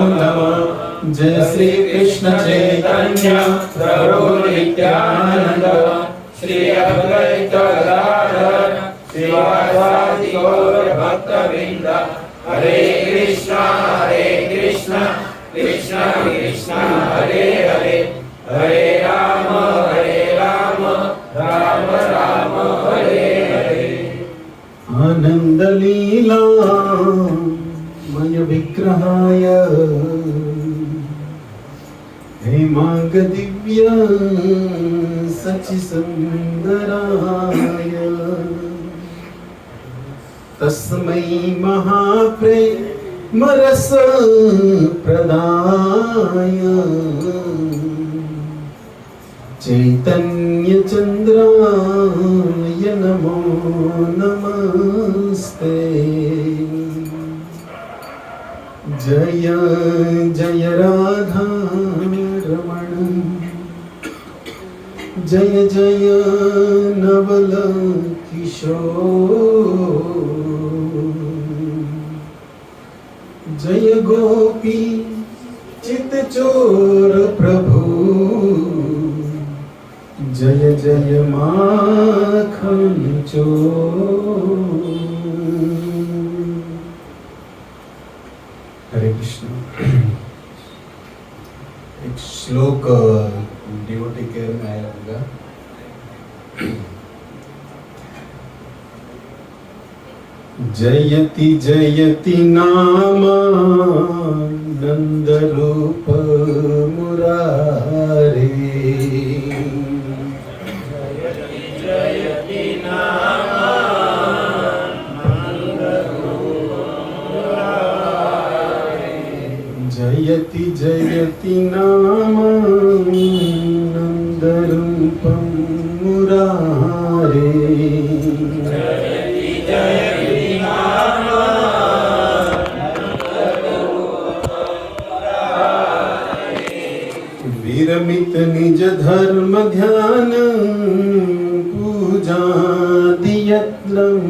नमः। जय श्री कृष्ण चैतन्य प्रभु नित्यानंद श्री अद्वैत गदाधर श्रीवासादि गौर भक्तवृंद। हरे कृष्णा कृष्ण कृष्ण हरे हरे, हरे राम राम राम हरे हरे। आनंद लीला मय विग्रहाय हेमांग दिव्य सचि सुंदराय तस्मै महाप्रेम रस प्रदाय चैतन्य चंद्राय नमो नमस्ते। जय जय राधा रमण, जय जय नवल किशोर, जय गोपी चित चोर प्रभु, जय जय माखन चोर। हरे कृष्ण। एक श्लोक डिवोटी केयर में आया होगा। जयति जयति नाम नंद रूप मुरारे, जयति जयति नाम जयति जयति नाम नंदरूपं मुरारे, जयति जयति नाम नंदरूपं मुरारे। विरमित निज धर्म ध्यान पूजा दियत्नं,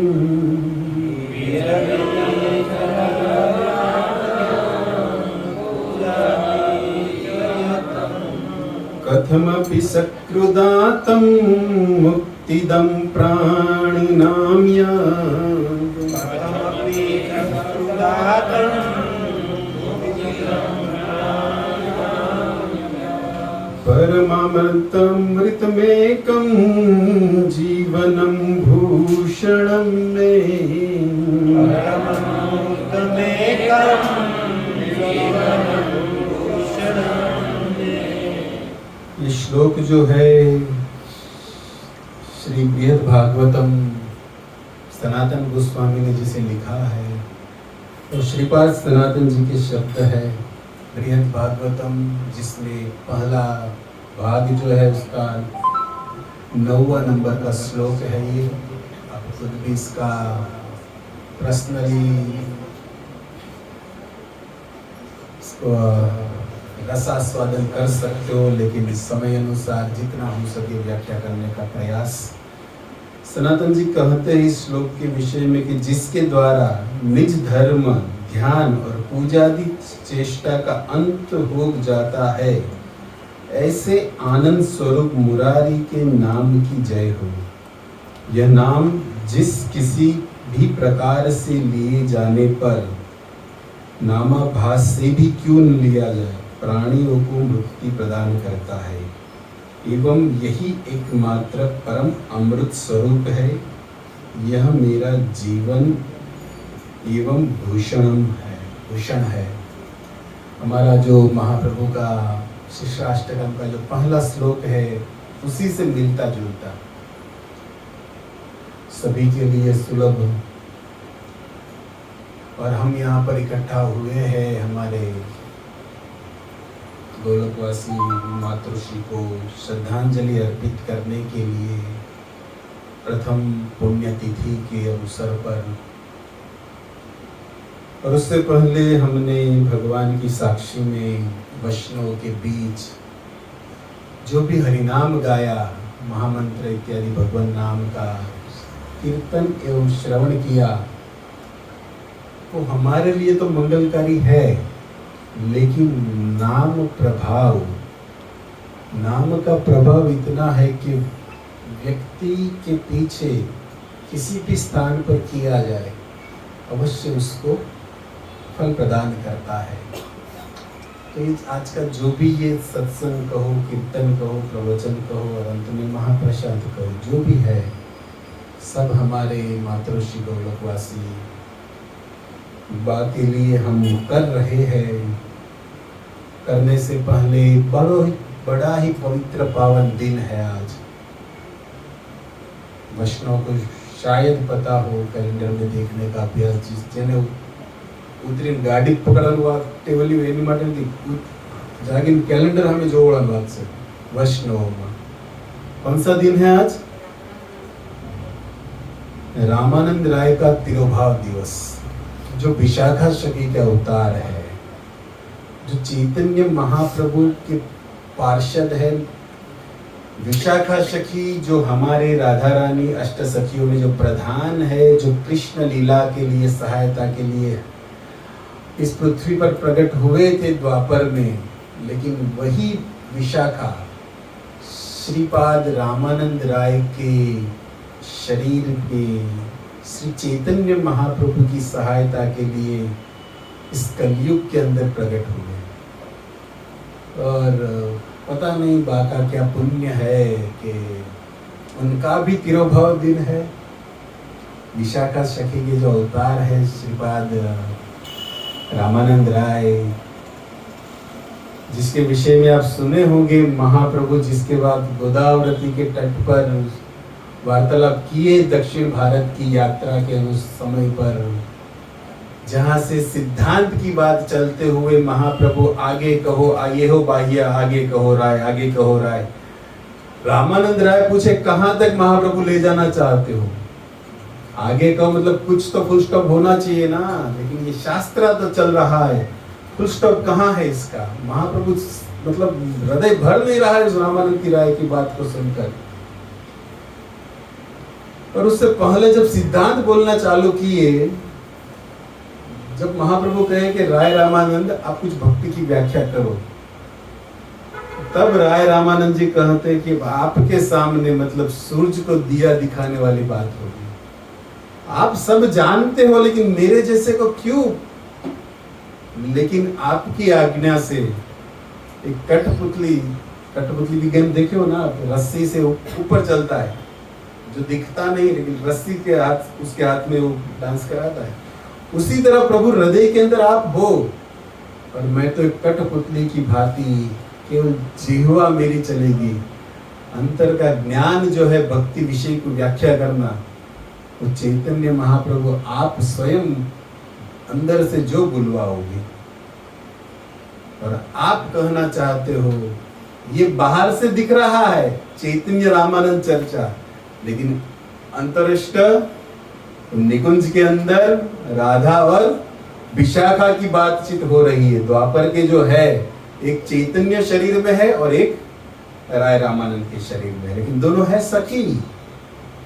कथमपि सकृदातं मुक्तिदं प्राणिनां परमामृतमृतमेकं जीवनं भूषणं मे। ये श्लोक जो है श्री बृहद भागवतम सनातन गोस्वामी ने जिसे लिखा है, तो श्रीपाद सनातन जी के शब्द है। बृहद भागवतम जिसमें पहला भाग जो है उसका 9वां नंबर का श्लोक है। ये आप खुद भी इसका पर्सनली इसको रसास्वादन कर सकते हो, लेकिन समय अनुसार जितना हो सके व्याख्या करने का प्रयास। सनातन जी कहते हैं इस श्लोक के विषय में कि जिसके द्वारा निज धर्म ध्यान और पूजादि चेष्टा का अंत हो जाता है, ऐसे आनंद स्वरूप मुरारी के नाम की जय हो। यह नाम जिस किसी भी प्रकार से लिए जाने पर नामाभास से भी क्यों न लिया जाए, प्राणियों को मुक्ति प्रदान करता है एवं यही एकमात्र परम अमृत स्वरूप है। यह मेरा जीवन एवं भूषण है। हमारा जो महाप्रभु का शिष्टाष्टकम का जो पहला श्लोक है उसी से मिलता जुलता, सभी के लिए सुलभ। और हम यहाँ पर इकट्ठा हुए हैं हमारे गोलकवासी मातृश्री को श्रद्धांजलि अर्पित करने के लिए प्रथम पुण्यतिथि के अवसर पर। और उससे पहले हमने भगवान की साक्षी में वैष्णव के बीच जो भी हरिनाम गाया, महामंत्र इत्यादि भगवान नाम का कीर्तन एवं श्रवण किया, वो हमारे लिए तो मंगलकारी है, लेकिन नाम का प्रभाव इतना है कि व्यक्ति के पीछे किसी भी स्थान पर किया जाए अवश्य उसको फल प्रदान करता है। तो आज का जो भी ये सत्संग कहो, कीर्तन कहो, प्रवचन कहो और अंत में महाप्रसाद कहो, जो भी है सब हमारे मातृश्री गोलकवासी बा के लिए हम कर रहे हैं। करने से पहले बड़ा ही पवित्र पावन दिन है आज। वैष्णव को शायद पता हो, कैलेंडर में देखने का अभ्यास जिसने उतरी गाड़ी पकड़न हुआ टेबल एनी माटे जागिन कैलेंडर हमें जोड़न बात से वैष्णव में कौन सा दिन है आज? रामानंद राय का तिरुभाव दिवस, जो विशाखा शकी का अवतार है, जो चैतन्य महाप्रभु के पार्षद है। विशाखा सखी जो हमारे राधा रानी अष्ट सखियों में जो प्रधान है, जो कृष्ण लीला के लिए सहायता के लिए इस पृथ्वी पर प्रकट हुए थे द्वापर में, लेकिन वही विशाखा श्रीपाद रामानंद राय के शरीर पे श्री चैतन्य महाप्रभु की सहायता के लिए इस कलयुग के अंदर प्रकट हुए। और पता नहीं बाका क्या पुण्य है कि उनका भी तिरुभाव दिन है। विशाखा सखी के जो अवतार है श्रीपाद रामानंद राय, जिसके विषय में आप सुने होंगे, महाप्रभु जिसके बाद गोदावरी के तट पर वार्तालाप किए दक्षिण भारत की यात्रा के उस समय पर, जहां से सिद्धांत की बात चलते हुए महाप्रभु आगे कहो आगे हो बाह्य, आगे कहो राय, आगे कहो राय। रामानंद राय पूछे कहां तक महाप्रभु ले जाना चाहते हो? आगे कहो मतलब कुछ तो फुल स्टॉप होना चाहिए ना, लेकिन ये शास्त्र तो चल रहा है, फुल स्टॉप कहाँ है इसका? महाप्रभु मतलब हृदय भर नहीं रहा है उस रामानंद की राय की बात को सुनकर। और उससे पहले जब सिद्धांत बोलना चालू किए, जब महाप्रभु कहे कि राय रामानंद आप कुछ भक्ति की व्याख्या करो, तब राय रामानंद जी कहते कि आपके सामने मतलब सूरज को दिया दिखाने वाली बात होगी। आप सब जानते हो लेकिन मेरे जैसे को क्यों? लेकिन आपकी आज्ञा से एक कठपुतली भी गेम देखे हो ना, रस्सी से ऊपर चलता है, जो दिखता नहीं लेकिन रस्सी के हाथ उसके हाथ में वो डांस कराता है। उसी तरह प्रभु हृदय के अंदर आप हो, और मैं तो एक कठपुतली की भांति केवल जिह्वा मेरी चलेगी। अंतर का ज्ञान जो है भक्ति विषय को व्याख्या करना, वो चैतन्य महाप्रभु आप स्वयं अंदर से जो बुलवाओगे और आप कहना चाहते हो, ये बाहर से दिख रहा है चैतन्य रामानंद चर्चा, लेकिन अंतरिष्ठ निकुंज के अंदर राधा और विशाखा की बातचीत हो रही है। द्वापर के जो है एक चैतन्य शरीर में है और एक राय रामानंद के शरीर में, लेकिन दोनों है सखी।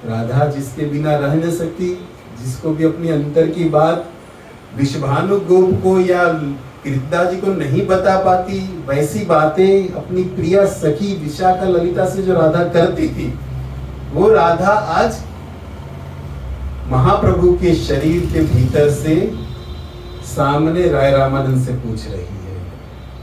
राधा जिसके बिना रह न सकती, जिसको भी अपनी अंतर की बात विश्वभानु गोप को या कीर्तिदा जी को नहीं बता पाती, वैसी बातें अपनी प्रिय सखी विशाखा ललिता से जो राधा करती थी, वो राधा आज महाप्रभु के शरीर के भीतर से सामने राय रामानंद से पूछ रही है,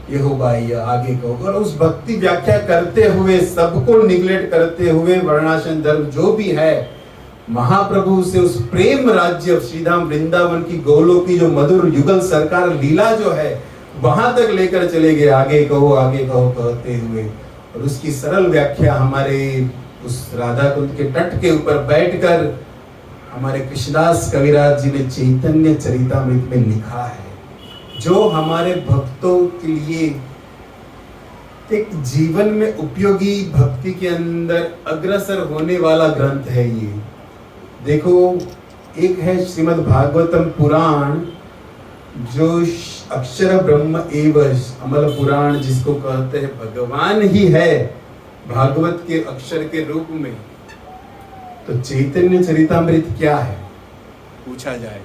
ये हो भाई आगे कहो। और उस भक्ति व्याख्या करते हुए, सबको निगलेक्ट करते हुए, वर्णाश्रम धर्म जो भी है, महाप्रभु से उस प्रेम राज्य श्रीधाम वृंदावन की गोलों की जो मधुर युगल सरकार लीला जो है, वहां तक लेकर चले गए, आगे कहो कहते हुए। और उसकी सरल व्याख्या हमारे उस राधा कुंड के तट के ऊपर बैठकर हमारे कृष्णदास कविराज जी ने चैतन्य चरितामृत में लिखा है, जो हमारे भक्तों के लिए एक जीवन में उपयोगी, भक्ति के अंदर अग्रसर होने वाला ग्रंथ है। ये देखो, एक है श्रीमद् भागवतम पुराण, जो अक्षर ब्रह्म एवं अमल पुराण जिसको कहते हैं, भगवान ही है भागवत के अक्षर के रूप में। तो चैतन्य चरितामृत क्या है पूछा जाए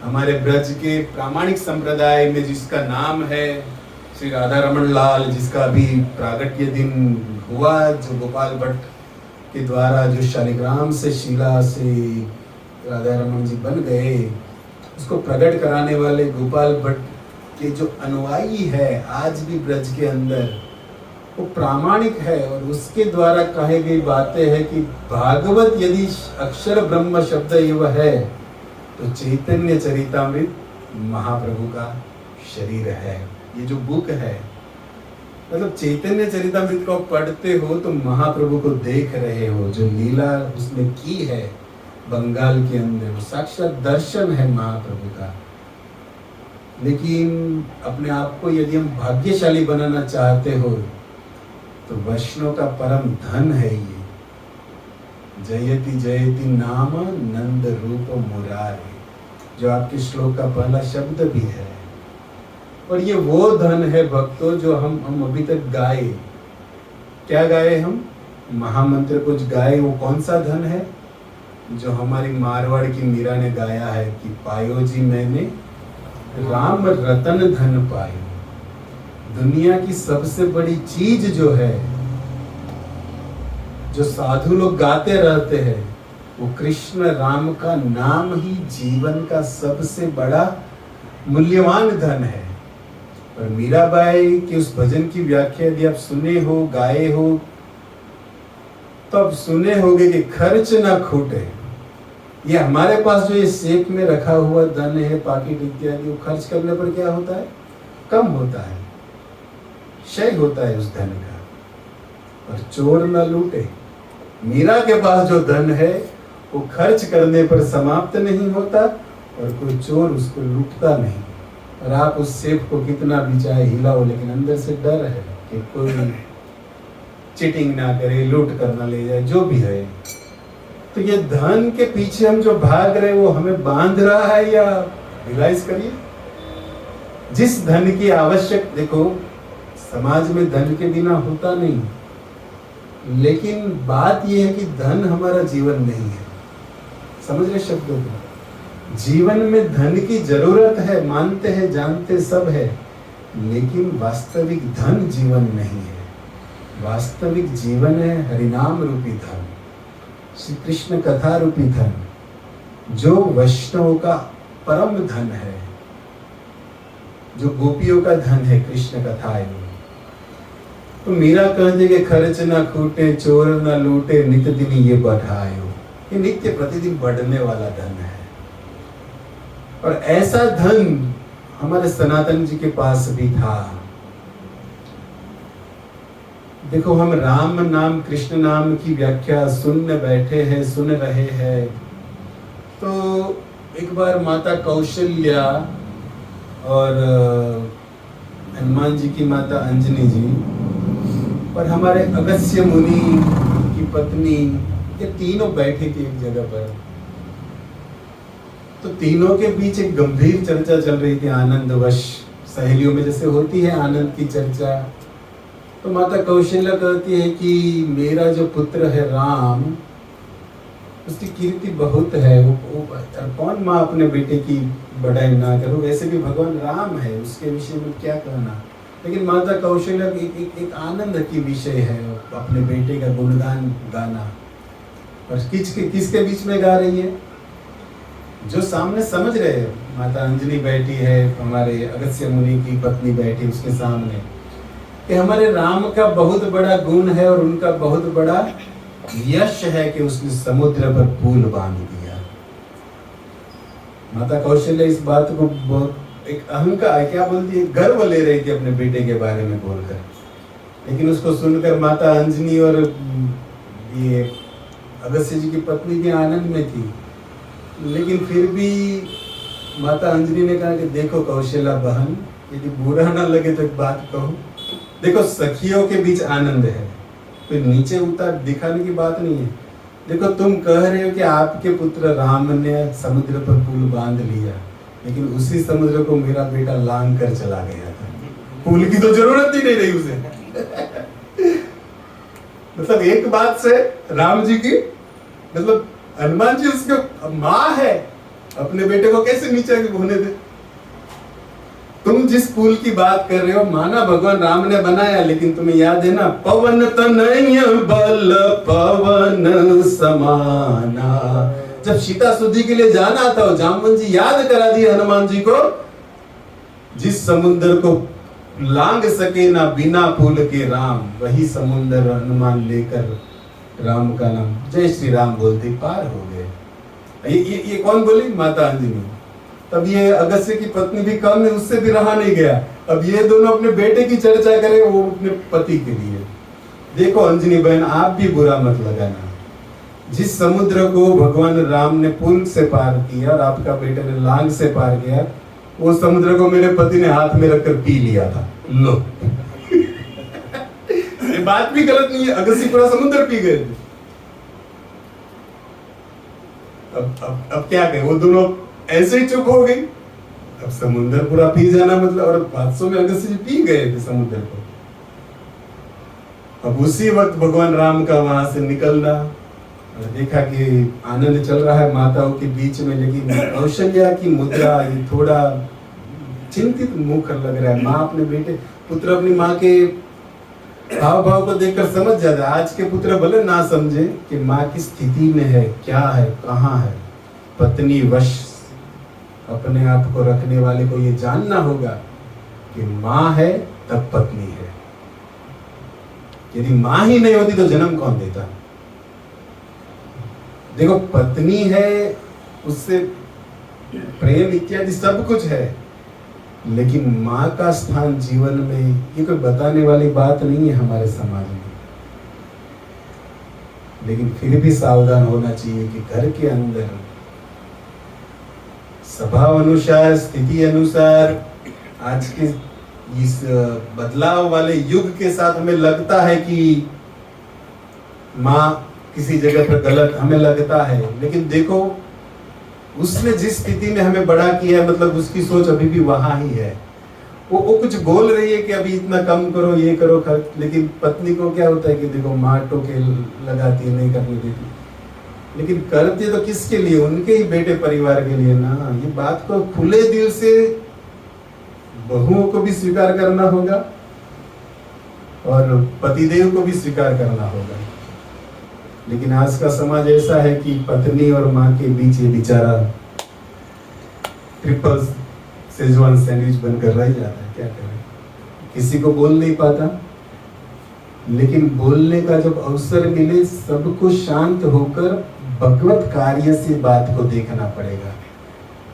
हमारे ब्रज के प्रामाणिक संप्रदाय में जिसका नाम है श्री राधा रमन लाल, जिसका अभी प्रागट्य दिन हुआ, जो गोपाल भट्ट के द्वारा जो शालिग्राम से शीला से राधा रमन जी बन गए, उसको प्रकट कराने वाले गोपाल भट्ट के जो अनुयायी है आज भी ब्रज के अंदर, वो प्रामाणिक है। और उसके द्वारा कहे गई बातें हैं कि भागवत यदि अक्षर ब्रह्म शब्द एव है तो चैतन्य चरितामृत महाप्रभु का शरीर है। ये जो बुक है, मतलब चैतन्य चरितामृत को पढ़ते हो तो महाप्रभु को देख रहे हो, जो लीला उसने की है बंगाल के अंदर, वो साक्षात दर्शन है महाप्रभु का। लेकिन अपने आप को यदि हम भाग्यशाली बनाना चाहते हो तो वैष्णव का परम धन है ये। जयति जयति नाम नंद रूप मुरारे, जो आपके श्लोक का पहला शब्द भी है। और ये वो धन है भक्तों जो हम अभी तक गाए। क्या गाए हम? महामंत्र कुछ गाए। वो कौन सा धन है? जो हमारी मारवाड़ की मीरा ने गाया है कि पायो जी मैंने राम रतन धन पायो। दुनिया की सबसे बड़ी चीज जो है, जो साधु लोग गाते रहते हैं, वो कृष्ण राम का नाम ही जीवन का सबसे बड़ा मूल्यवान धन है। और मीराबाई के उस भजन की व्याख्या यदि आप सुने हो, गाए हो, तो आप सुने होगे कि खर्च ना खूटे। ये हमारे पास जो ये सेफ में रखा हुआ धन है, पाकिट इत्यादि, वो खर्च करने पर क्या होता है? कम होता है, क्षय होता है उस धन का। और चोर न लूटे। मीरा के पास जो धन है वो खर्च करने पर समाप्त नहीं होता और कोई चोर उसको लूटता नहीं। और आप उस सेफ को कितना भी चाहे हिलाओ, लेकिन अंदर से डर है कि कोई चीटिंग ना करे, लूट कर ना ले जाए, जो भी है। तो ये धन के पीछे हम जो भाग रहे वो हमें बांध रहा है या रियलाइज करिए। जिस धन की आवश्यक, देखो समाज में धन के बिना होता नहीं, लेकिन बात यह है कि धन हमारा जीवन नहीं है। समझ रहे शब्दों को? जीवन में धन की जरूरत है, मानते हैं, जानते सब है, लेकिन वास्तविक धन जीवन नहीं है। वास्तविक जीवन है हरिनाम रूपी धन, श्री कृष्ण कथा रूपी धन, जो वैष्णव का परम धन है, जो गोपियों का धन है कृष्ण कथाएं। तो मीरा कहते कि खर्च ना खूटे, चोर ना लूटे, नित्य दिन ये बढ़ायो। ये नित्य प्रतिदिन बढ़ने वाला धन है। और ऐसा धन हमारे सनातन जी के पास भी था। देखो, हम राम नाम कृष्ण नाम की व्याख्या सुन बैठे हैं, सुन रहे हैं। तो एक बार माता कौशल्या और हनुमान जी की माता अंजनी जी और हमारे अगस्त्य मुनि की पत्नी, ये तीनों बैठे थे एक जगह पर। तो तीनों के बीच एक गंभीर चर्चा चल रही थी, आनंदवश, सहेलियों में जैसे होती है आनंद की चर्चा। तो माता कौशल्या कहती है कि मेरा जो पुत्र है राम, उसकी कीर्ति बहुत है। वो कौन माँ अपने बेटे की बड़ाई ना करो, वैसे भी भगवान राम है, उसके विषय में क्या कहना। लेकिन माता कौशल्या एक आनंद की विषय है अपने बेटे का गुणगान गाना। और किसके बीच में गा रही है? जो सामने समझ रहे हैं, माता अंजनी बैठी है, हमारे अगस्त्य मुनि की पत्नी बैठी उसके सामने, कि हमारे राम का बहुत बड़ा गुण है और उनका बहुत बड़ा यश है कि उसने समुद्र पर पुल बांध दिया। माता कौशल्या इस बात को बहुत एक अहंकार, क्या बोलती है, गर्व ले रही थी अपने बेटे के बारे में बोलकर। लेकिन उसको सुनकर माता अंजनी और ये अगस्त्य जी की पत्नी भी आनंद में थी। लेकिन फिर भी माता अंजनी ने कहा कि देखो कौशल्या बहन, यदि बुरा ना लगे तो एक बात कहूं, देखो सखियों के बीच आनंद है, कोई नीचे उतार दिखाने की बात नहीं है। देखो तुम कह रहे हो कि आपके पुत्र राम ने समुद्र पर पुल बांध लिया, लेकिन उसी समुद्र को मेरा बेटा लांग कर चला गया था। पुल की तो जरूरत ही नहीं रही उसे। मतलब एक बात से राम जी की, मतलब हनुमान जी उसके माँ है अपने बेटे को कैसे नीचे आके होने दे? तुम जिस पुल की बात कर रहे हो, माना भगवान राम ने बनाया, लेकिन तुम्हें याद है ना, पवन तनय बल पवन समाना। जब सीता शुद्धि के लिए जाना था, जामवन जी याद करा दिए हनुमान जी को, जिस समुद्र को लांग सके ना बिना पुल के राम, वही समुद्र हनुमान लेकर राम का नाम जय श्री राम बोलते पार हो गए। ये कौन बोली? माता अंजनी। तब ये अगस्त्य की पत्नी भी कम है, उससे भी रहा नहीं गया। अब ये दोनों अपने बेटे की चर्चा करें, वो अपने पति के लिए। देखो अंजनी बहन, आप भी बुरा मत लगाना। जिस समुद्र को भगवान राम ने पुल से पार किया और आपका बेटे ने लांग से पार किया, वो समुद्र को मेरे पति ने हाथ में रखकर पी लिया था। लो ये बात भी गलत नहीं है, अगस्त्य पूरा समुद्र पी गए थे। अब क्या कहें, वो दोनों ऐसे ही चुप हो गई। अब समुद्र पूरा पी जाना मतलब, और हादसों में अगस्त्य जी पी गए थे समुद्र को। अब उसी वक्त भगवान राम का वहां से निकलना, और देखा कि आनंद चल रहा है माताओं के बीच में, लेकिन कौशल्या की मुद्रा ये थोड़ा चिंतित मुख लग रहा है। माँ अपने बेटे, पुत्र अपनी माँ के हाव भाव को देखकर समझ जाता है। आज के पुत्र भले ना समझे कि माँ की स्थिति में है, क्या है, कहाँ है। पत्नी वश अपने आप को रखने वाले को ये जानना होगा कि माँ है तब पत्नी है। यदि माँ ही नहीं होती तो जन्म कौन देता? देखो, पत्नी है, उससे प्रेम इत्यादि सब कुछ है, लेकिन माँ का स्थान जीवन में ये कोई बताने वाली बात नहीं है हमारे समाज में। लेकिन फिर भी सावधान होना चाहिए कि घर के अंदर स्वभाव अनुसार, स्थिति अनुसार, आज के इस बदलाव वाले युग के साथ हमें लगता है कि माँ किसी जगह पर गलत हमें लगता है, लेकिन देखो उसने जिस स्थिति में हमें बड़ा किया है, मतलब उसकी सोच अभी भी वहां ही है। वो कुछ बोल रही है कि अभी इतना कम करो, ये करो खर्च, लेकिन पत्नी को क्या होता है कि देखो माँ टोके लगाती है, नहीं करने देती, लेकिन करती है तो किसके लिए? उनके ही बेटे परिवार के लिए ना। ये बात को खुले दिल से बहुओं को भी स्वीकार करना होगा और पतिदेव को भी स्वीकार करना होगा। लेकिन आज का समाज ऐसा है कि पत्नी और माँ के बीच ये बेचारा ट्रिपल शेजवान सैंडविच बनकर रह जाता है। क्या करें, किसी को बोल नहीं पाता, लेकिन बोलने का जब अवसर मिले सबको शांत होकर भगवत कार्य से बात को देखना पड़ेगा।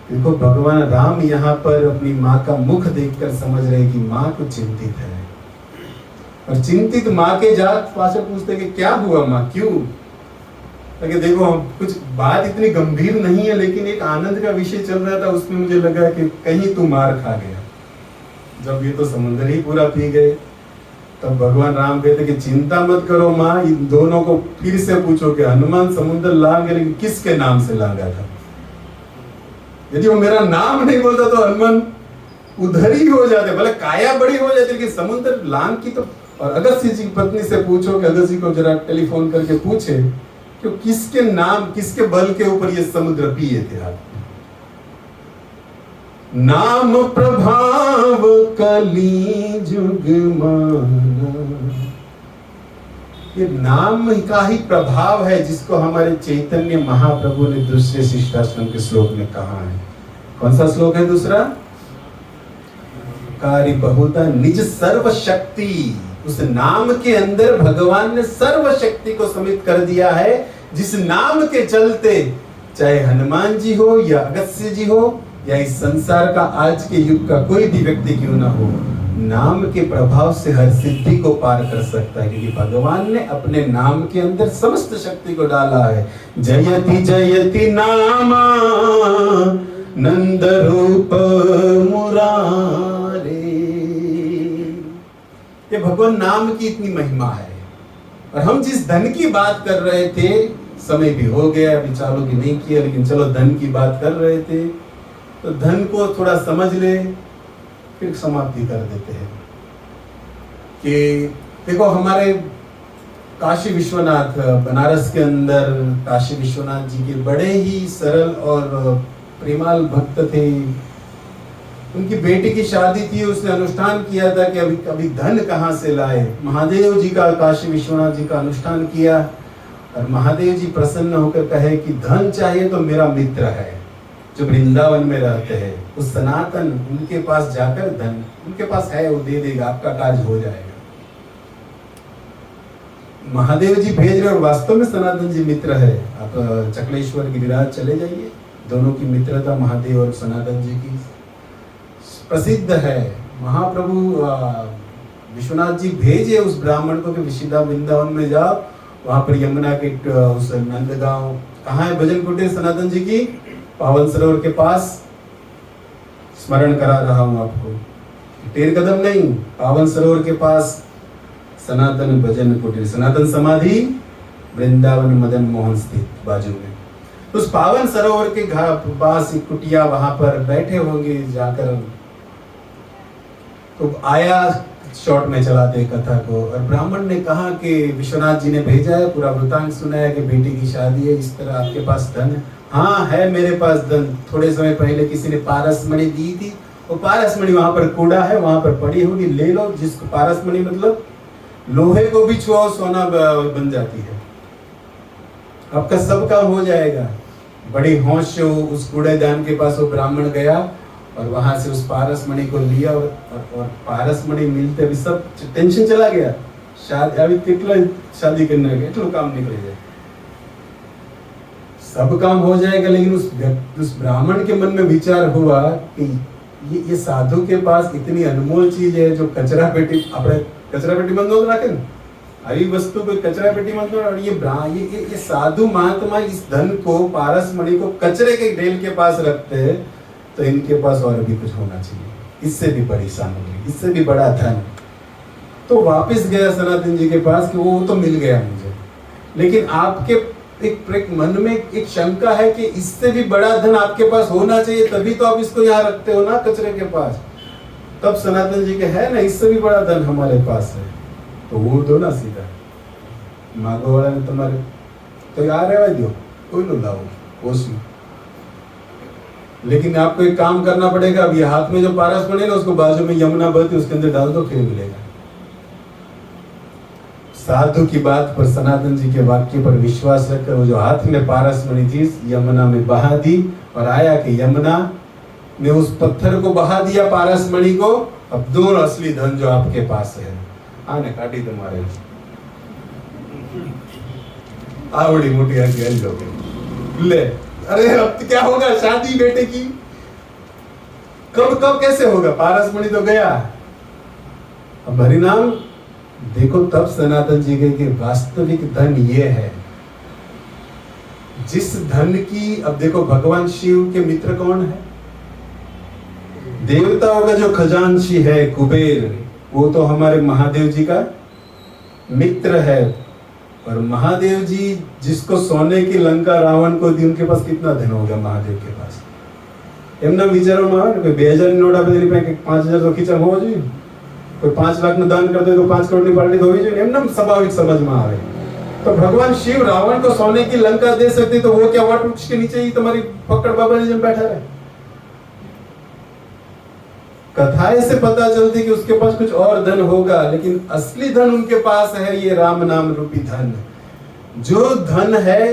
देखो भगवान राम यहाँ पर अपनी माँ का मुख देखकर समझ रहे कि माँ को चिंतित है, और चिंतित माँ के जात पास पूछते कि क्या हुआ माँ, क्यों? ताकि देखो हम कुछ बात इतनी गंभीर नहीं है, लेकिन एक आनंद का विषय चल रहा था, उसमें मुझे लगा कि कहीं तू मार खा गया। जब ये तो समुद्र ही पूरा पी गए, तब भगवान राम कहते कि चिंता मत करो माँ, इन दोनों को फिर से पूछो कि हनुमान समुद्र लांग गए, लेकिन किसके नाम से लांगा था? यदि वो मेरा नाम नहीं बोलता तो हनुमान उधर ही हो जाते, भले काया बड़ी हो जाती, लेकिन समुद्र लांग की तो। और अगस्त्य जी की पत्नी से पूछो कि अगस्त्य जी को जरा टेलीफोन करके पूछे कि किसके नाम, किसके बल के ऊपर ये समुद्र पिए थे आप। नाम प्रभाव कली जुग माना, ये नाम का ही प्रभाव है जिसको हमारे चैतन्य महाप्रभु ने दूसरे शिष्टाश्रम के श्लोक में कहा है। कौन सा श्लोक है दूसरा? कार्य बहुता निज सर्व शक्ति। उस नाम के अंदर भगवान ने सर्व शक्ति को समित कर दिया है, जिस नाम के चलते चाहे हनुमान जी हो या अगस्त्य जी हो या इस संसार का आज के युग का कोई भी व्यक्ति क्यों ना हो, नाम के प्रभाव से हर सिद्धि को पार कर सकता है, क्योंकि भगवान ने अपने नाम के अंदर समस्त शक्ति को डाला है। जयति जयति नामा नंद रूप मुरारे। ये भगवान नाम की इतनी महिमा है। और हम जिस धन की बात कर रहे थे, समय भी हो गया, अभी चालू भी नहीं किया, लेकिन चलो धन की बात कर रहे थे, तो धन को थोड़ा समझ ले, फिर समाप्ति कर देते हैं कि देखो हमारे काशी विश्वनाथ बनारस के अंदर काशी विश्वनाथ जी के बड़े ही सरल और प्रेमाल भक्त थे, उनकी बेटी की शादी थी, उसने अनुष्ठान किया था कि अभी अभी धन कहाँ से लाए। महादेव जी का, काशी विश्वनाथ जी का अनुष्ठान किया और महादेव जी प्रसन्न होकर कहे कि धन चाहिए तो मेरा मित्र है जो वृंदावन में रहते हैं, उस सनातन, उनके पास जाकर धन उनके पास है, वो दे देगा, आपका कार्य हो जाएगा। महादेव जी भेज रहे और वास्तव में सनातन जी मित्र है। आप चकलेश्वर गिरिराज चले जाइए, दोनों की मित्रता महादेव और सनातन जी की प्रसिद्ध है। महाप्रभु विश्वनाथ जी भेजे उस ब्राह्मण को कि विशिदा वृंदावन में जाओ, वहां पर यमुना के उस नंदगांव, कहाँ है भजन कुटीर सनातन जी की, पावन सरोवर के पास। स्मरण करा रहा हूं आपको, टेर कदम नहीं, पावन सरोवर के पास सनातन भजन कुटीर, सनातन समाधि वृंदावन मदन मोहन स्थित बाजू में। उस पावन सरोवर के पास एक कुटिया, वहां पर बैठे होंगे जाकर। तो आया, शॉर्ट में चलाते कथा को, और ब्राह्मण ने कहा कि विश्वनाथ जी ने भेजा है, पूरा वृतांत सुनाया कि बेटी की शादी है, इस तरह आपके पास धन है। हाँ है मेरे पास धन, थोड़े समय पहले किसी ने पारसमणि दी थी, वो पारसमणि वहां पर कूड़ा है, वहां पर पड़ी होगी, ले लो। जिसको पारसमणि मतलब लोहे को भी छुआओ सोना बन जाती है, आपका सब काम हो जाएगा। बड़ी होश से उस कूड़ेदान के पास वो ब्राह्मण गया और वहां से उस पारसमणि को लिया और पारसमणि मिलते भी सब टेंशन चला गया। शादी अभी कितना शादी करने के तो काम निकल जाए, सब काम हो जाएगा। लेकिन उस ब्राह्मण के मन में विचार हुआ कि ये साधु के पास इतनी अनमोल चीज है जो कचरा पेटी, अपने कचरा पेटी बंद हो रखे ना, अभी वस्तु को कचरा पेटी बंद हो, और ये साधु महात्मा इस धन को, पारसमणि को कचरे के ढेल के पास रखते हैं, तो इनके पास और भी कुछ होना चाहिए, इससे भी बड़ी सामग्री, इससे भी बड़ा धन। तो वापस गया सनातन जी के पास कि वो तो मिल गया मुझे, लेकिन आपके एक मन में एक शंका है कि इससे भी बड़ा धन आपके पास होना चाहिए, तभी तो आप इसको यहाँ रखते हो ना कचरे के पास। तब सनातन जी के है ना, इससे भी बड़ा धन हमारे पास है, तो वो दो ना सीधा। मांगो वाला ने तुम्हारे तो यार है दो, कोई लो लाओ कोस में। लेकिन आपको एक काम करना पड़ेगा, अब ये हाथ में जो पारसमणि है ना, उसको बाजू में यमुना बहती, उसके अंदर डाल दो, फिर मिलेगा। साधु की बात पर, सनातन जी के वाक्य पर विश्वास रखकर वो जो हाथ में पारसमणि थी यमुना में बहा दी, और आया कि यमुना में उस पत्थर को बहा दिया, पारसमणि को। अब दोनों असली धन जो आपके पास है, आने काटी तुम्हारे आवड़ी मोटी आती लोगे ले। अरे अब क्या होगा, शादी बेटे की कब कब कैसे होगा, पारसमणि तो गया। अब हरिनाम देखो, तब सनातन जी गए कि वास्तविक धन ये है, जिस धन की, अब देखो भगवान शिव के मित्र कौन है, देवताओं का जो खजांची है कुबेर, वो तो हमारे महादेव जी का मित्र है। और महादेव जी जिसको सोने की लंका रावण को दी, उनके पास कितना धन होगा महादेव के पास? एमना विचारो में 2000 नोट आपे तेरी पे 5000 तो खींचा होવો જોઈએ, कोई 5 लाख નું दान कर दे तो 5 करोड़ की पार्टी तो होવી જોઈએ, एमना स्वाभाविक समझ में आवे। तो भगवान शिव रावण को सोने की लंका दे सकते, तो वो क्या वट वृक्ष के नीचे ही तुम्हारी पकड़ बाबा जी बैठा रहे? कथाएं से पता चलती कि उसके पास कुछ और धन होगा, लेकिन असली धन उनके पास है, ये राम नाम रूपी धन। जो धन है,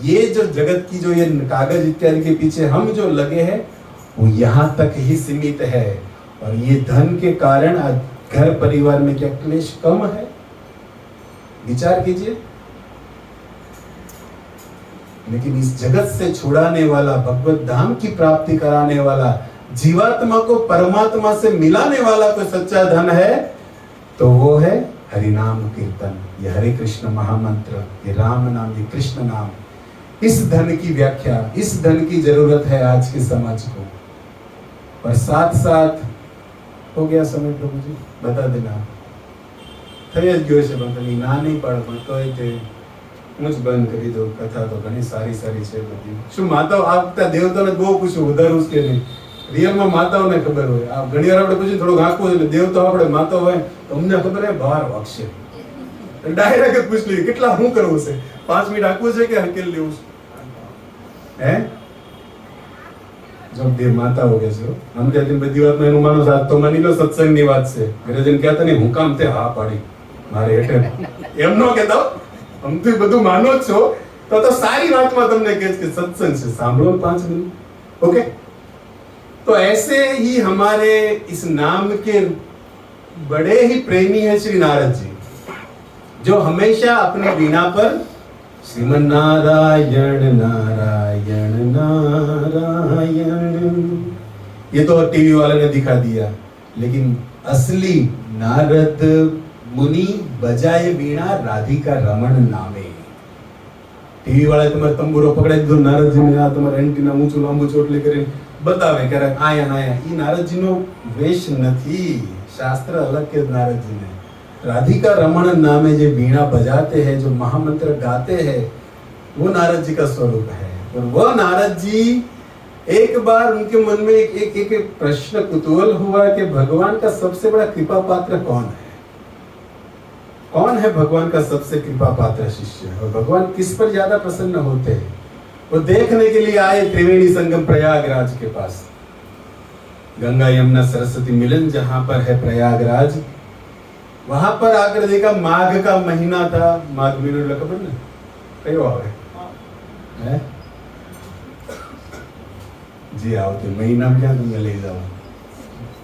ये जो जगत की, जो ये कागज इत्यादि के पीछे हम जो लगे हैं, वो यहाँ तक ही सीमित है। और ये धन के कारण घर परिवार में क्या क्लेश कम है? विचार कीजिए। लेकिन इस जगत से छुड़ाने वाला, भगवत धाम की प्राप्ति कराने वाला, जीवात्मा को परमात्मा से मिलाने वाला कोई सच्चा धन है, तो वो है हरिनाम कीर्तन, ये हरे कृष्ण महामंत्र, ये राम नाम, ये कृष्ण नाम। इस धन की व्याख्या, इस धन की जरूरत है आज के समाज को। और साथ साथ हो गया समय प्रभु जी बता देना થઈ જ ગયો છે, પણ ના નહીં પાડો, પણ તોય તે હું જ બંધ કરી દઉં। કથા તો ઘણી સારી સારી છે બધી। શું માતાઓ આ દેવતાને બહુ પૂછ્યું ઉધારું કે નહીં? રિયલમાં માતાઓને ખબર હોય। આ ઘણી વાર આપણે પૂછીએ થોડું આંકવું એટલે દેવતાઓ આપણે માતા હોય તો અમને ખબર હે બહાર વાગશે, ડાયરેક્ટ જ પૂછ લઈએ કેટલા શું કરવું છે, 5 મિનિટ આંકવું છે કે હકેલ લેવું છે? હે जब देर माता हो गए છો આમ તે બધી વાતમાં એનું માનો સાથ તો માની લો સત્સંગની વાત છે ઘરે જઈને કહેતા નહીં હું કામ તે હા પાડી મારે હેઠે એમ ન કહેતા આમ તો બધું માનો જ છો तो सारी बात में तुमने कह के सत्संग से सांभळो 5 मिनट ओके। तो ऐसे ही हमारे इस नाम के बड़े ही प्रेमी है श्री नारद जी, जो हमेशा अपनी वीणा पर श्रीमन नारायण नारायण नारायण, ये तो टीवी वाले ने दिखा दिया, लेकिन असली नारद मुनि बजाए वीणा राधिका रमण नामे। टीवी वाले तुम्हारे तंबूरो पकड़े दो नारद जी ने आ तुम्हारे एंटीना ऊंचो लांबो ચોટલી કરીને बतावे करे आया ना आया। ई नारद जी नो वेश નથી, शास्त्र अलग के नारद जी ने राधिका रमण नामे जो वीणा बजाते हैं, जो महामंत्र गाते हैं, वो नारद जी का स्वरूप है। और वह नारद जी एक बार उनके मन में एक प्रश्न कुतूहल हुआ कि भगवान का सबसे बड़ा कृपा पात्र कौन है, कौन है भगवान का सबसे कृपा पात्र शिष्य, और भगवान किस पर ज्यादा प्रसन्न होते हैं। वो देखने के लिए आए त्रिवेणी संगम प्रयागराज के पास, गंगा यमुना सरस्वती मिलन जहां पर है प्रयागराज, वहां पर आकर देखा माघ का महीना था। माघ महीना खबर ना कयो आवे है जी, आवते महीना में क्या तुम्हें ले जाओ,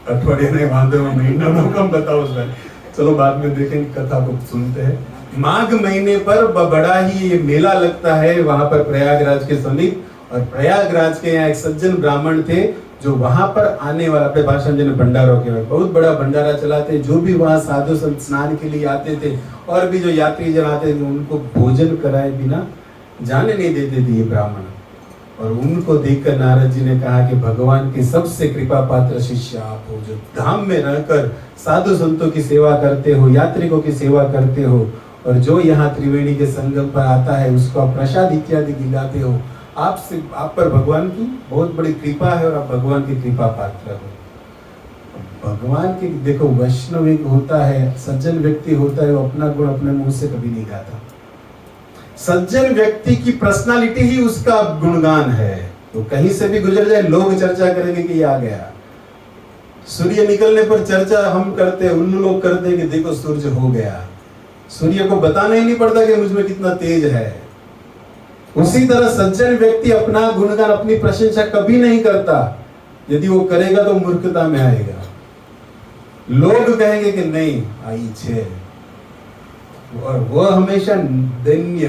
अठवाडिये नहीं बांधे महीना में कम बताओ सर, चलो बाद में देखेंगे, कथा को सुनते हैं। माघ महीने पर बड़ा ही ये मेला लगता है वहां पर प्रयागराज के समीप, और प्रयागराज के यहाँ एक सज्जन ब्राह्मण थे जो वहां पर आने वाला, अपने भाषा में भंडारों के बहुत बड़ा भंडारा चलाते, जो भी वहां साधु संत स्नान के लिए आते थे और भी जो यात्री जन आते थे उनको भोजन कराए बिना जाने नहीं देते थे ये ब्राह्मण। और उनको देखकर नारद जी ने कहा कि भगवान के सबसे कृपा पात्र शिष्य आप हो, जो धाम में रहकर साधु संतों की सेवा करते हो, यात्रिकों की सेवा करते हो, और जो यहाँ त्रिवेणी के संगम पर आता है उसको आप प्रसाद इत्यादि दिलाते हो। आपसे, आप पर भगवान की बहुत बड़ी कृपा है और आप भगवान की कृपा पात्र हो। भगवान के देखो, वैष्णव एक होता है, सज्जन व्यक्ति होता है, वो अपना गुण अपने मुंह से कभी नहीं गाता। सज्जन व्यक्ति की पर्सनालिटी ही उसका गुणगान है। तो कहीं से भी गुजर जाए लोग चर्चा करेंगे कि ये आ गया। सूर्य निकलने पर चर्चा हम करते हैं, उन लोग करते हैं कि देखो सूर्य हो गया। सूर्य को बताना ही नहीं पड़ता कि मुझ में कितना तेज है। उसी तरह सज्जन व्यक्ति अपना गुणगान, अपनी प्रशंसा कभी नहीं करता। यदि वो करेगा तो मूर्खता में आएगा। लोग कहेंगे कि नहीं आई छे, और वो हमेशा दैन्य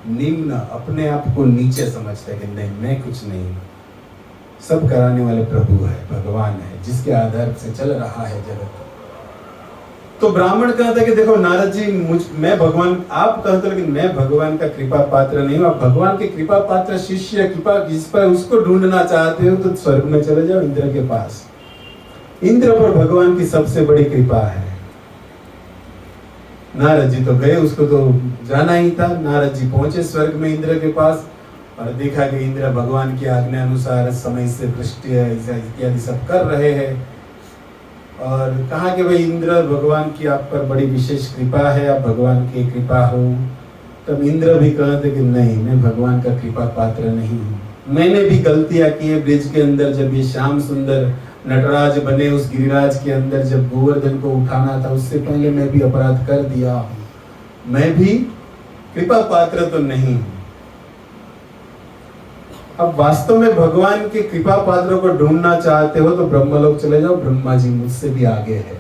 निम्न, अपने आप को नीचे समझता है कि नहीं मैं कुछ नहीं, सब कराने वाले प्रभु है, भगवान है, जिसके आधार से चल रहा है जगत। तो ब्राह्मण कहता है कि देखो नारद जी, मैं भगवान, आप कहते हो लेकिन मैं भगवान का कृपा पात्र नहीं हूं। आप भगवान के कृपा पात्र शिष्य, कृपा जिस पर उसको ढूंढना चाहते हो तो स्वर्ग में चले जाओ, इंद्र के पास। इंद्र पर भगवान की सबसे बड़ी कृपा है। नारद जी तो गए, उसको तो जाना ही था। नारद जी पहुंचे स्वर्ग में इंद्र के पास, और देखा कि इंद्र भगवान की आज्ञा अनुसार समय से वृष्टि इत्यादि सब कर रहे हैं। और कहा कि भाई इंद्र, भगवान की आप पर बड़ी विशेष कृपा है, आप भगवान की कृपा हो। तब इंद्र भी कहते कि नहीं, मैं भगवान का कृपा पात्र नहीं हूँ। मैंने भी गलतियां की है ब्रिज के अंदर, जब ये श्याम सुंदर नटराज बने उस गिरिराज के अंदर, जब गोवर्धन को उठाना था उससे पहले मैं भी अपराध कर दिया हूं। मैं भी कृपा पात्र तो नहीं हूं। अब वास्तव में भगवान के कृपा पात्रों को ढूंढना चाहते हो तो ब्रह्मलोक चले जाओ, ब्रह्मा जी मुझसे भी आगे है।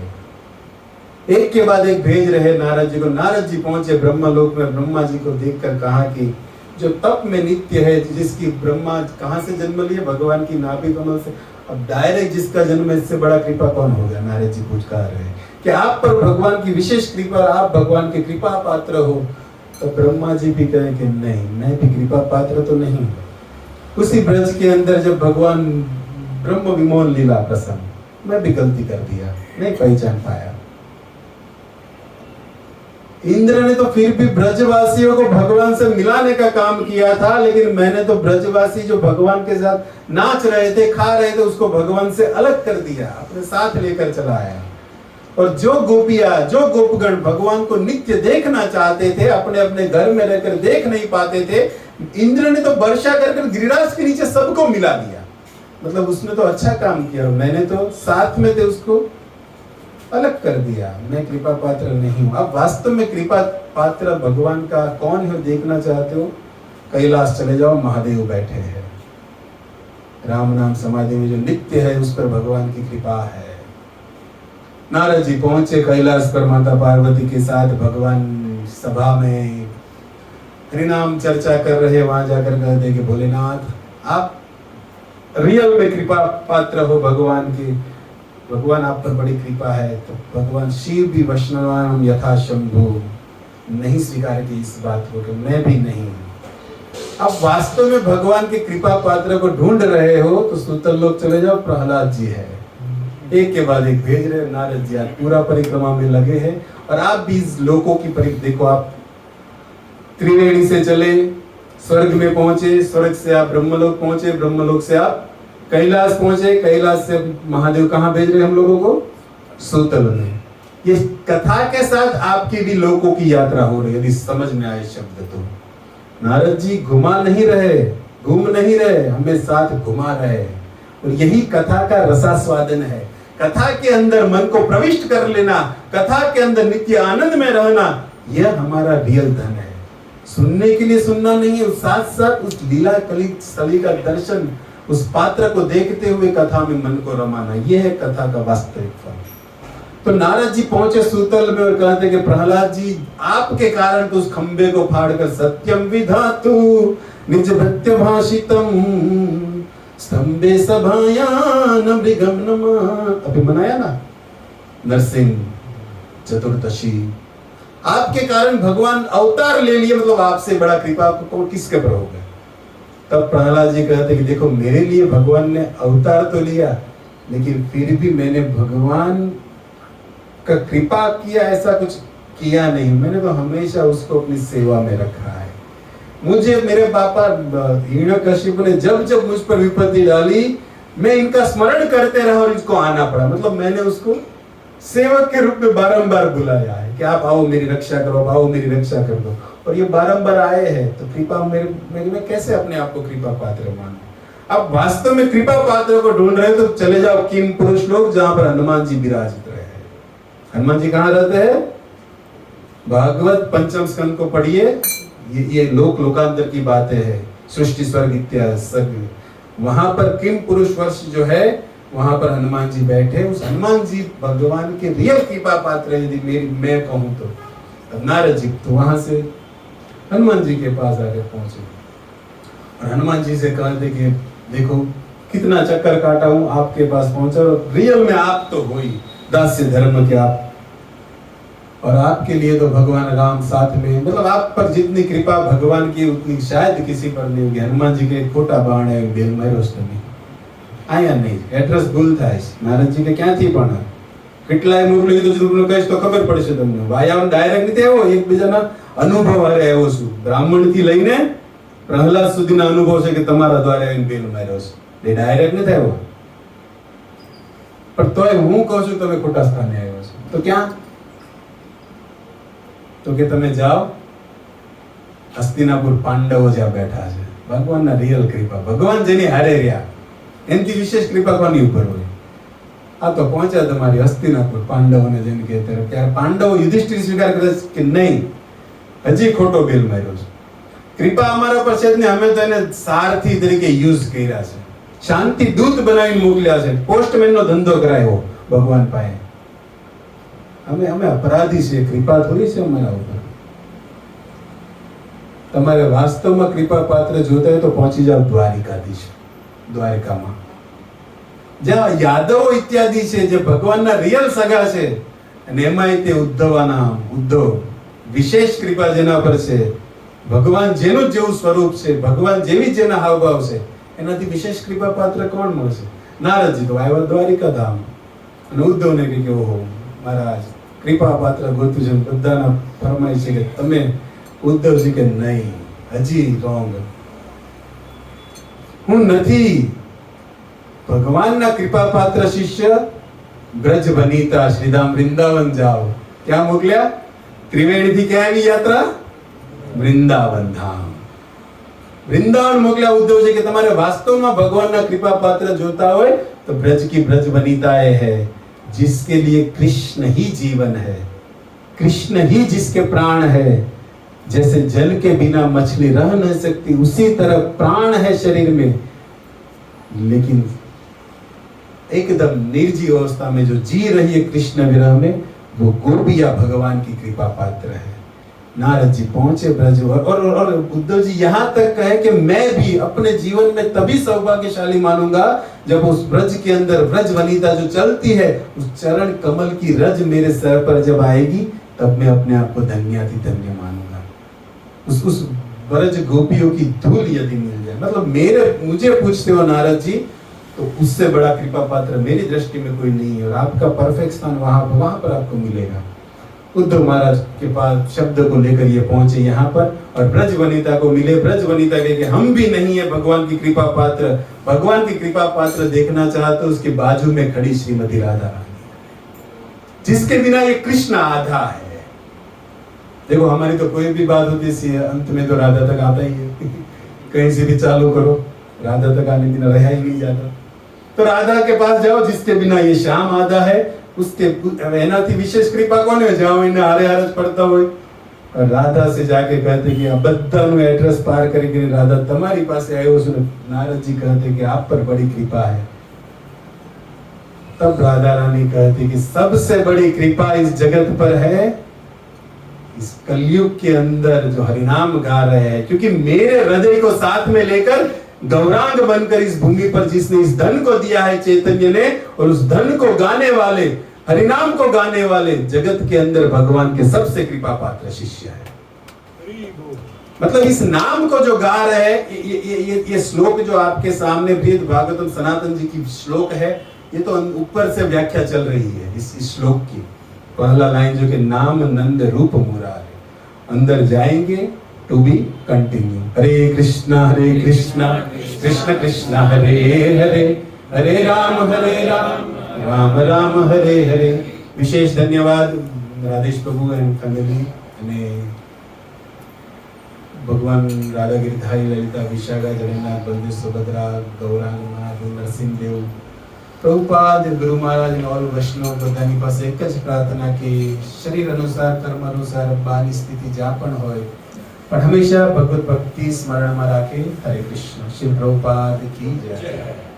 एक के बाद एक भेज रहे नारद जी को। नारद जी पहुंचे ब्रह्मलोक में, ब्रह्मा जी को देखकर कहा कि जो तप में नित्य है, जिसकी ब्रह्मा कहां से जन्म लिए, भगवान की नाभि कमल से, अब डायरेक्ट जिसका जन्म है, इससे बड़ा कृपा कौन हो गया। नारद जी पूछ कर रहे हैं कि आप पर भगवान की विशेष कृपा, आप भगवान के कृपा पात्र हो। तो ब्रह्मा जी भी कहे कि नहीं, मैं भी कृपा पात्र तो नहीं। उसी ब्रज के अंदर जब भगवान ब्रह्म विमोहन लीला प्रसंग, मैं भी गलती कर दिया, नहीं पहचान पाया। इंद्र ने तो फिर भी ब्रजवासियों को भगवान से मिलाने का काम किया था, लेकिन मैंने तो ब्रजवासी जो भगवान के साथ नाच रहे थे, खा रहे थे, उसको भगवान से अलग कर दिया, अपने साथ लेकर चला आया। और जो गोपियां, जो गोपगण भगवान को नित्य देखना चाहते थे, अपने अपने घर में रहकर देख नहीं पाते थे, इंद्र ने तो वर्षा कर गिरिराज के नीचे सबको मिला दिया। मतलब उसने तो अच्छा काम किया, मैंने तो साथ में थे उसको अलग कर दिया, मैं कृपा पात्र नहीं हूं। अब वास्तव में कृपा पात्र भगवान का कौन है देखना चाहते हो, कैलाश चले जाओ, महादेव बैठे हैं। राम नाम समाधि में जो नित्य है उस पर भगवान की कृपा है। नारद जी पहुंचे कैलाश पर माता पार्वती के साथ, भगवान सभा में हरिनाम चर्चा कर रहे, वहां जाकर कहते कि भोलेनाथ आप रियल में कृपा पात्र हो भगवान की, भगवान आप पर बड़ी कृपा है। तो भगवान शिव भी वैष्णवान यथा शंभु नहीं स्वीकार की इस बात को कि मैं भी नहीं। अब वास्तव में भगवान के कृपा पात्र को ढूंढ रहे हो तो सूतल लोग चले जाओ, प्रहलाद जी है, एक के बाद एक भेज रहे। नारद जी आज पूरा परिक्रमा में लगे हैं और आप भी इस लोकों की देखो, आप त्रिवेणी से चले, स्वर्ग में पहुंचे, स्वर्ग से आप ब्रह्मलोक पहुंचे, ब्रह्मलोक से आप कैलाश पहुंचे, कैलाश से महादेव कहां भेज रहे हम लोगों को, सूतल में। ये कथा के साथ आपकी भी लोकों की यात्रा हो रही है, यदि समझ में आए शब्द तो। नारद जी घुमा नहीं रहे, घूम नहीं रहे, हमें साथ घुमा रहे, और यही कथा का रसास्वादन है। कथा के अंदर मन को प्रविष्ट कर लेना, कथा के अंदर नित्य आनंद में रहना, यह हमारा रियल धन है। सुनने के लिए सुनना नहीं है, साथ साथ उस लीला कली स्थली का दर्शन, उस पात्र को देखते हुए कथा में मन को रमाना, यह है कथा का वास्तविक फल। तो नारद जी पहुंचे सूतल में और कहते कि प्रहलाद जी आपके कारण तो उस खंबे को फाड़कर सत्यम विधातु निज भृत्य भाषितम स्तंभे सभायान मृगम नमः, अभी मनाया ना नरसिंह चतुर्दशी, आपके कारण भगवान अवतार ले लिए, मतलब आपसे बड़ा कृपा आपको किसके पर होगा। तब प्रहलाद जी कहते कि देखो मेरे लिए भगवान ने अवतार तो लिया, लेकिन फिर भी मैंने भगवान का कृपा किया ऐसा कुछ किया नहीं, मैंने तो हमेशा उसको अपनी सेवा में रखा है। मुझे मेरे पापा हिरण्यकशिपु ने जब जब मुझ पर विपत्ति डाली, मैं इनका स्मरण करते रहा और इसको आना पड़ा, मतलब मैंने उसको सेवक के रूप में बारंबार बुलाया है कि आप आओ मेरी रक्षा करो, आओ मेरी रक्षा कर दो, और ये बारंबार आए हैं। तो कृपा मैं कैसे अपने आप को कृपा पात्र मानूं। अब वास्तव में कृपा पात्र को ढूंढ रहे तो चले जाओ किम पुरुष लोग, जहां पर हनुमान जी विराजित रहे हैं। हनुमान जी कहाँ रहते हैं, भागवत पंचम स्कंद को पढ़िए, ये लोक लोकांतर की बातें है, सृष्टि स्वर्ग इत्यादि सब, वहां पर किम पुरुष वर्ष जो है वहां पर हनुमान जी बैठे। उस हनुमान जी भगवान के रियल कृपा पात्र है, यदि मेरी मैं कहूं तो। नारद जी तो वहां से हनुमान जी के पास आके पहुंचे और हनुमान जी से कहते कि देखो कितना चक्कर काटा हूं, आपके पास पहुंचा, रियल में आप तो हो ही दास्य धर्म के आप, और आपके लिए तो भगवान राम साथ में, मतलब आप पर जितनी कृपा भगवान की उतनी शायद किसी पर नहीं होगी। हनुमान जी के खोटा बाण है बेल मारो उसने आया नहीं, एड्रेस ભૂલ થાય છે। નારદ जी के ક્યાંથી પણ કેટલાય મોકલી તો તમને કહીશ તો ખબર પડશે તમને, વાયાઓને ડાયરેક્ટ નથી આવ્યો, એકબીજાના અનુભવ હારે આવ્યો છું। બ્રાહ્મણ થી લઈને પ્રહલાદ સુધીના અનુભવ છે કે તમારા દ્વારા આવીને બેલ માર્યો છે, એ ડાયરેક્ટ નથી આવ્યો। પણ તોય હું કહું છું તમે ખોટા સ્થાને આવ્યો છો, તો ક્યાં, તો કે તમે જાઓ હસ્તિનાપુર, પાંડવો જ્યાં બેઠા છે, ભગવાનના રિયલ કૃપા, ભગવાન જેની હારે રહ્યા એનથી વિશેષ કૃપા કોની ઉપર હોય। આ તો પહોંચ્યા તમારી હસ્તિનાપુર, પાંડવોને જઈને કહેતા ત્યારે પાંડવો યુધિષ્ઠિર સ્વીકાર કરે કે નહીં હજી ખોટો બેલ માર્યો છે, કૃપા અમારા પર છે જ ને, અમે તો એને સારથી તરીકે યુઝ કર્યા છે, શાંતિ દૂત બનાવીને મોકલ્યા છે, પોસ્ટમેનનો ધંધો કરાયો ભગવાન પાસે। અમે અપરાધી છે, કૃપા થોડી છે અમારા ઉપર। તમારે વાસ્તવમાં કૃપા પાત્ર જોતા હોય તો પહોંચી જાઓ દ્વારિકાધીશ, દ્વારકામાં જ્યાં યાદવો ઇત્યાદि છે, જે ભગવાનના રિયલ સગા છે, અને એમાંય તે ઉદ્ધવાના ઉદ્ધવ વિશેષ કૃપા જેના પર છે, ભગવાન જેનું જેવું સ્વરૂપ છે, ભગવાન જેવી જેના હાવભાવ છે, એનાથી વિશેષ કૃપા પાત્ર કોણ મળશે। નારદજી તો આવ્યા દ્વારિકા ધામ અને ઉદ્ધવને કહે કે ઓહો મહારાજ કૃપા પાત્ર ગોતું છે, બધાના ફરમાય છે કે તમે, ઉદ્ધવજી કે નહીં હજી રોંગ, હું નથી। ભગવાનના કૃપા પાત્ર શિષ્ય બ્રજ વનિતા શ્રીધામ વૃંદાવન જાઓ, ક્યાં મોકલ્યા, ત્રિવેણી થી ક્યાં આવી યાત્રા, વૃંદાવન ધામ। વૃંદાવન મોકલ્યા ઉદ્ધવજી કે તમારે વાસ્તવમાં ભગવાનના કૃપા પાત્ર જોતા હોય तो ब्रज की ब्रज वनिताएं है, जिसके लिए कृष्ण ही जीवन है, कृष्ण ही जिसके प्राण है। जैसे जल के बिना मछली रह नहीं सकती, उसी तरह प्राण है शरीर में, लेकिन एकदम निर्जीव अवस्था में जो जी रही है कृष्ण विरह में, वो गोपिया भगवान की कृपा पात्र है। नारद जी पहुंचे ब्रज और उद्धव जी यहाँ तक कहे कि मैं भी अपने जीवन में तभी सौभाग्यशाली मानूंगा जब उस ब्रज के अंदर ब्रज वनिता जो चलती है, उस चरण कमल की रज मेरे सर पर जब आएगी, तब मैं अपने आप को धन्यातिधन्य मानूंगा। उस ब्रज गोपियों की धूल यदि मिल जाए, मतलब मुझे पूछते हो नारद जी, तो उससे बड़ा कृपा पात्र मेरी दृष्टि में कोई नहीं है, और आपका परफेक्ट स्थान वहां पर आपको मिलेगा। उद्धव महाराज के पास शब्द को लेकर ये पहुंचे यहाँ पर, और ब्रज वनिता को मिले। ब्रज वनिता कहे कि हम भी नहीं है भगवान की कृपा पात्र। भगवान की कृपा पात्र देखना चाहते तो उसके बाजू में खड़ी श्रीमती राधा रानी, जिसके बिना ये कृष्ण आधा है। देखो हमारी तो कोई भी बात होती है, अंत में तो राधा तक आता ही है। कहीं से भी चालू करो, राधा तक आने बिना रहा ही नहीं जाता। तो राधा के पास जाओ, जिसके बिना ये श्याम आधा है, उसके एनाथी विशेष कृपा कोने जाओ इन्हें हारे हारज पड़ता हो। और राधा से जाके कहते कि बधानु एड्रेस पार करके राधा तुम्हारी पास आयो छो। नारद जी कहते कि आप पर बड़ी कृपा है। तब राधा रानी कहती कि सबसे बड़ी कृपा इस जगत पर है, इस कलयुग के अंदर जो हरिनाम गा रहे हैं, क्योंकि मेरे हृदय को साथ में लेकर गौरांग बनकर इस भूमि पर जिसने इस धन को दिया है चैतन्य ने, और उस धन को गाने वाले, हरिनाम को गाने वाले जगत के अंदर भगवान के सबसे कृपा पात्र शिष्य है। मतलब इस नाम को जो गा रहे हैं, ये श्लोक जो आपके सामने बृहद भागवतम सनातन जी की श्लोक है, ये तो ऊपर से व्याख्या चल रही है इस श्लोक की। पहला लाइन जो कि नाम नंद रूप मुरारे, अंदर जाएंगे टू बी कंटिन्यू। हरे कृष्णा कृष्ण कृष्ण हरे हरे, हरे राम राम राम हरे हरे। विशेष धन्यवाद राधेश प्रभु एंड फैमिली અને ભગવાન રાધા ગિરધારી લલિતા વિશાખા જગન્નાથ બલદેવ સુભદ્રા ગૌરાંગ મહાદેવ નરસિંહદેવ પ્રભુપાદ ગુરુ મહારાજ અને ઓલ વૈષ્ણવ બધાની પાસે એક જ પ્રાર્થના કે શરીર અનુસાર કર્મ અનુસાર બાની સ્થિતિ જ્યાં પણ હોય પણ હંમેશા ભગવત ભક્તિ સ્મરણમાં રાખે। હરે કૃષ્ણ। શ્રી પ્રભુપાદ की जय।